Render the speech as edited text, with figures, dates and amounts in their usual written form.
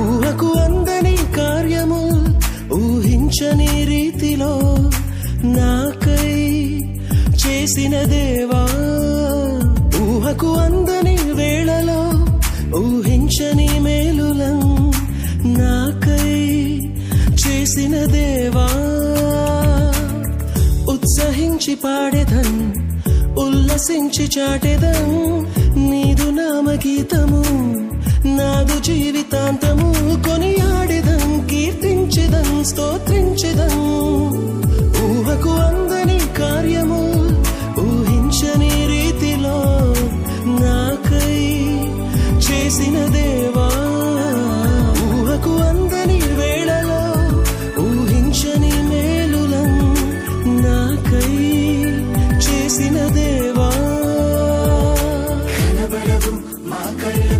ఊహకు అందని కార్యము ఊహించని రీతిలో నాకై చేసిన దేవా, ఊహకు అందని వేళలో ఊహించని మేలులం నాకై చేసిన దేవా, ఉత్సహించి పాడెదన్ ఉల్లసించి చాటెదన్ నీదు నామగీతము నాదు జీవితాంతము, కొనియాడెదన్ కీర్తించెదన్ స్తోత్రించెదన్. ఊహకు అందని కార్యము ఊహించని రీతిలో నాకై చేసిన దేవా, ఊహకు అందని వేళలో ఊహించని మేలులం నాకై చేసిన దేవా. కనబడవు మా కళ్ళ